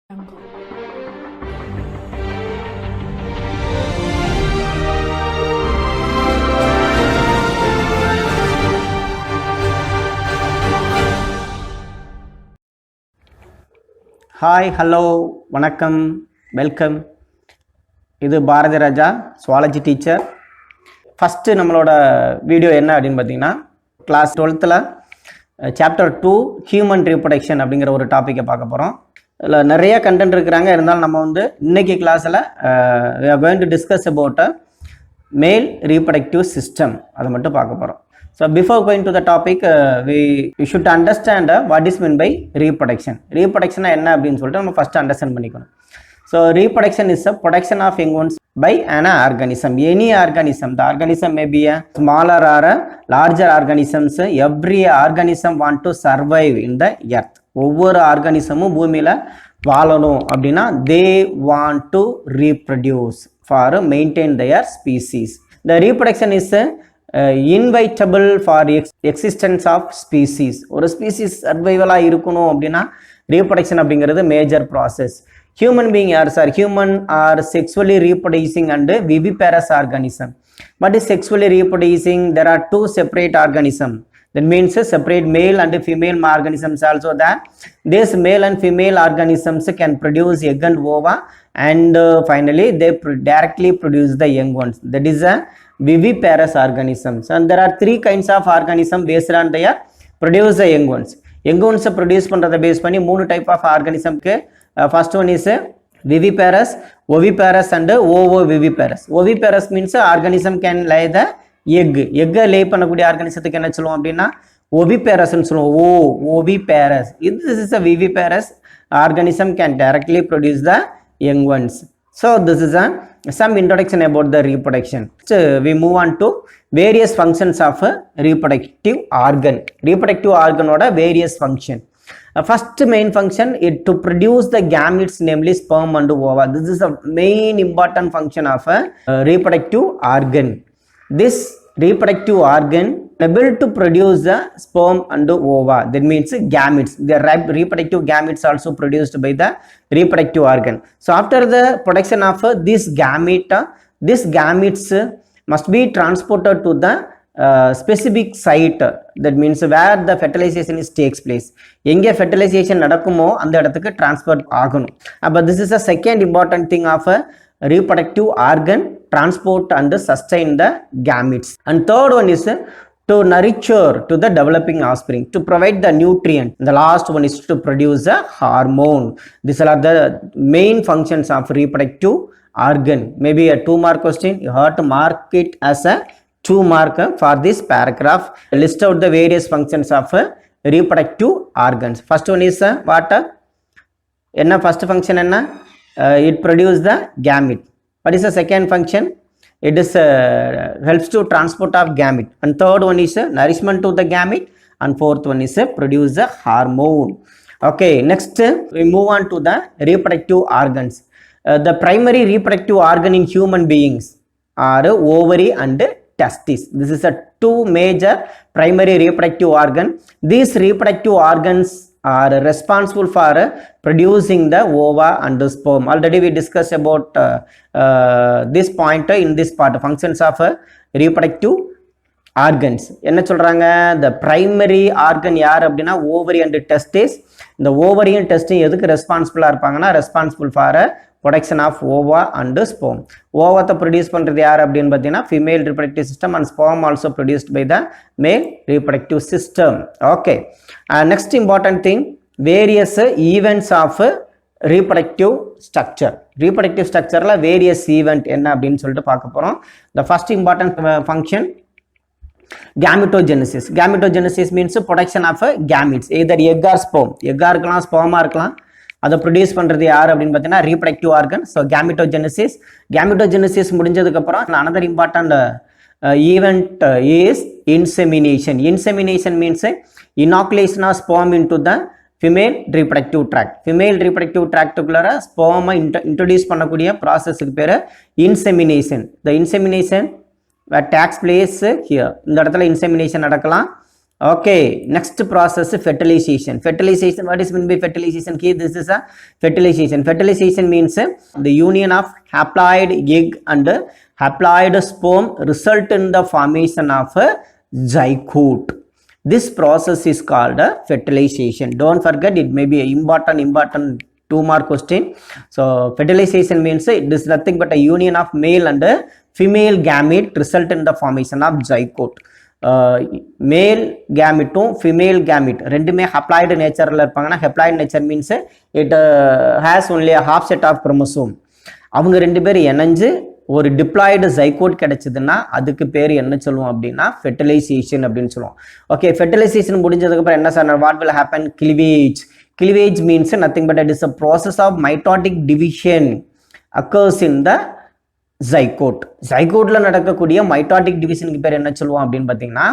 Hi, hello, வணக்கம், welcome. இது Bharathi Raja zoology teacher. First நம்மளோட வீடியோ என்ன அப்படின்னு பார்த்தீங்கன்னா, class 12th chapter 2 human reproduction அப்படிங்கிற ஒரு டாப்பிக்கை பார்க்க போகிறோம். இதில் நிறைய கண்டென்ட் இருக்கிறாங்க. இருந்தாலும் நம்ம இன்னைக்கு கிளாஸில் we are going to discuss about a male reproductive system. அதை மட்டும் பார்க்க போகிறோம். So before going to the topic, we should understand what is meant by reproduction. Reproduction என்ன அப்படின்னு சொல்லிட்டு நம்ம first understand பண்ணிக்கணும். So reproduction is a production of young ones by an organism. Any organism. The organism may be a smaller or a larger organisms. Every organism want to survive in the earth. ஒவ்வொரு ஆர்கானிசமும் பூமியில் வாழணும் அப்படின்னா they want to reproduce for maintain their species. The reproduction is inevitable for existence of species. ஒரு species சர்வைவலாக இருக்கணும் அப்படின்னா reproduction அப்படிங்கிறது major process. Human being are human are sexually reproducing and viviparous organism. But is sexually reproducing, there are two separate organisms. That means separate male and female organisms also that this male and female organisms can produce egg and ova, and finally they directly produce the young ones. That is a viviparous organisms. And there are three kinds of organisms based on their produce the young ones. Young ones produce பண்றத base பண்ணி மூணு type of ஆர்கானிசம்க்கு first one is viviparous, oviparous and ovoviviparous. Oviparous means organism can lay the egg. எக்கை லே பண்ணக்கூடிய ஆர்கானிசத்துக்கு என்ன சொல்லுவோம் அப்படின்னா oviparous சொல்லுவோம். oviparous. This is a viviparous organism can directly produce the young ones. So this is some introduction about the reproduction. So we move on to various functions of a reproductive organ. Reproductive organ oda various function. First main function is to produce the gametes, namely sperm and ova. This is the main important function of a reproductive organ. This reproductive organ able to produce the sperm and ova. That means gametes. The reproductive gametes also produced by the reproductive organ. So after the production of this gamete, this gametes must be transported to the specific site. That means where the fertilization takes place. எங்கே fertilization நடக்குமோ அந்த இடத்துக்கு transfer ஆகணும். But this is a second important thing of a reproductive organ, transport and sustain the gametes. And third one is to nurture to the developing offspring, to provide the nutrient. The last one is to produce a hormone. These are the main functions of reproductive organ. Maybe a 2-mark question, you have to mark it as a 2-mark for this paragraph. List out the various functions of reproductive organs. First one is what? Enna first function enna? It produces the gamete. What is the second function? It is helps to transport of gamete. And third one is nourishment to the gamete. And fourth one is produce the hormone. Okay, next we move on to the reproductive organs. The primary reproductive organ in human beings are ovary and testis. This is a two major primary reproductive organ. These reproductive organs are responsible for producing the ova and the sperm. Already we discussed about this point in this part, functions of reproductive organs. என்ன சொல்றாங்க, the primary organ யார் அப்படின்னா ovary and testis. இந்த ovary and testis எதுக்கு ரெஸ்பான்சிபிளா இருப்பாங்கன்னா responsible for production of ova and sperm. ஓவத்தை produce பண்ணுறது யார் அப்படின்னு பார்த்தீங்கன்னா female reproductive system, and sperm also produced by the male reproductive system. Okay, next important thing, various events of reproductive structure. Reproductive structureல various event என்ன அப்படின்னு சொல்லிட்டு பார்க்க போகிறோம். The first important function, gametogenesis. Gametogenesis means production of gametes, either egg or sperm. எக்காக இருக்கலாம், ஸ்பெர்மாக இருக்கலாம். அதை produce பண்ணுறது யார் அப்படின்னு பார்த்தீங்கன்னா ரீப்ரடக்டிவ் ஆர்கன். ஸோ கேமிட்டோஜெனசிஸ் முடிஞ்சதுக்கப்புறம் another important event is insemination. Insemination means inoculation of sperm into the female reproductive tract. Female reproductive tractக்குள்ளார sperm introduce பண்ணக்கூடிய ப்ராசஸுக்கு பேர் insemination. The insemination takes place here. இந்த இடத்துல insemination நடக்கலாம். Okay, next process fertilization. Fertilization, what is meant by fertilization? Here this is a fertilization. Fertilization means the union of haploid egg and haploid sperm result in the formation of a zygote. This process is called fertilization. Don't forget, it may be important 2-mark question. So fertilization means it is nothing but a union of male and female gamete result in the formation of zygote. Male கேமிட்டும் female gamete ரெண்டுமே haploid நேச்சரில் இருப்பாங்கன்னா haploid nature means it has only half set of chromosome. அவங்க ரெண்டு பேரும் இணைஞ்சு ஒரு diploid zygote கிடைச்சதுன்னா அதுக்கு பேர் என்ன சொல்லுவோம் அப்படின்னா ஃபெர்டிலைசேஷன் அப்படின்னு சொல்லுவோம். ஓகே, ஃபெர்டிலைசேஷன் முடிஞ்சதுக்கப்புறம் என்ன sir, what will happen? Cleavage. Cleavage means nothing but it is a process of mitotic division occurs in the zygote. ஜைகோட்ல நடக்கக்கூடிய மைட்டாட்டிக் டிவிஷனுக்கு பேர் என்ன சொல்லுவோம் அப்படின்னு பார்த்தீங்கன்னா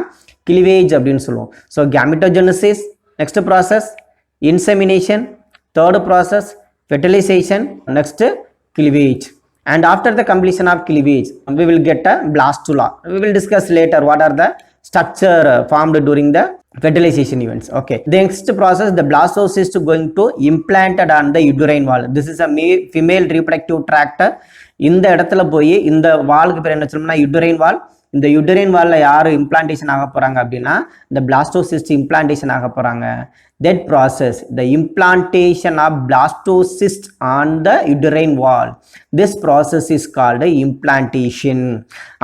கிளிவேஜ் அப்படின்னு சொல்லுவோம். So gametogenesis, next process insemination, third process fertilization, next cleavage. And after the completion of cleavage, we will get a blastula. We will discuss later what are the structure formed during the fertilization events. Okay, the next process, the blastocyst going to implanted on the uterine wall. This is a female reproductive tract. இந்த இடத்துல போய் இந்த வாலுக்கு பேர் என்ன சொல்லணும்னா யூட்டரைன் வால். இந்த யூட்டரைன் வால்ல யார் இம்ப்ளான்டேஷன் ஆக போறாங்க அப்படின்னா இந்த பிளாஸ்டோசிஸ்ட் இம்ப்ளான்டேஷன் ஆக போறாங்க. That process, the implantation of blastocyst on the uterine wall, this process is called implantation.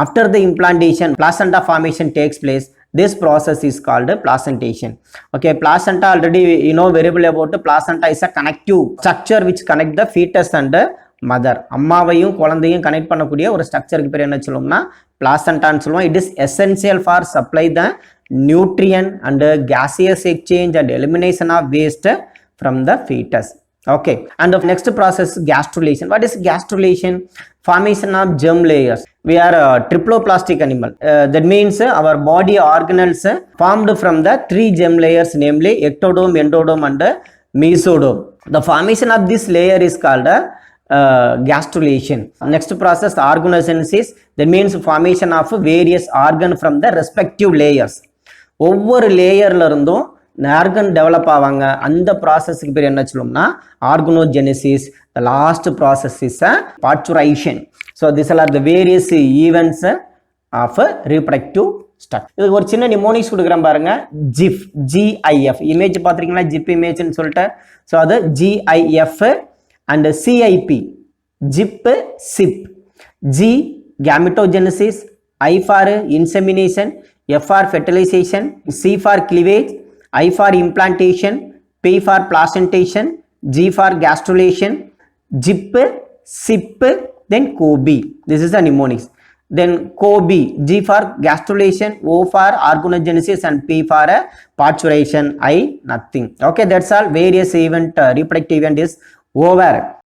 After the implantation, placenta formation takes place. This process is called placentation. Okay, placenta, already you know very well about the placenta is a connective structure which connect the fetus and the mother. அம்மாவையும் குழந்தையும் connect பண்ணக்கூடிய ஒரு ஸ்ட்ரக்சருக்கு பேர் என்ன சொல்லுவோம்னா பிளாசண்டான்னு சொல்லுவோம். It is essential for supply the nutrient and gaseous exchange and elimination of waste from the fetus. Okay, and the next process, gastrulation. What is gastrulation? Formation of germ layers. We are a triploplastic animal. That means our body organelles formed from the 3 germ layers, namely ectodome, endodome and mesodome. The formation of this layer is called gastrulation. Next process, organogenesis. That means formation of various organ from the respective layers. ஒவ்வொரு லேயர்ல இருந்தும் organ develop ஆவாங்க. அந்த ப்ராசஸ்க்கு பேர் என்ன சொல்லுவோம்னா organogenesis. The last process is parturition. So this are the various events of reproductive structure. இதுக்கு ஒரு சின்ன நிமோனிக்ஸ் கொடுக்குறேன் பாருங்க. ஜிஃப், ஜிஐஎஃப் இமேஜ் பார்த்துருக்கீங்களா, ஜிப் இமேஜ்னு சொல்லிட்டு. ஸோ அது G I F and C I P, GIF, CIP. G gametogenesis, I for insemination, F for fertilization, C for cleavage, I for implantation, P for placentation, G for gastrulation, JIP, SIP, then COBE. This is a mnemonics. Then COBE, G for gastrulation, O for organogenesis and P for parturition, I nothing. Okay, that's all. Various event, reproductive event is over.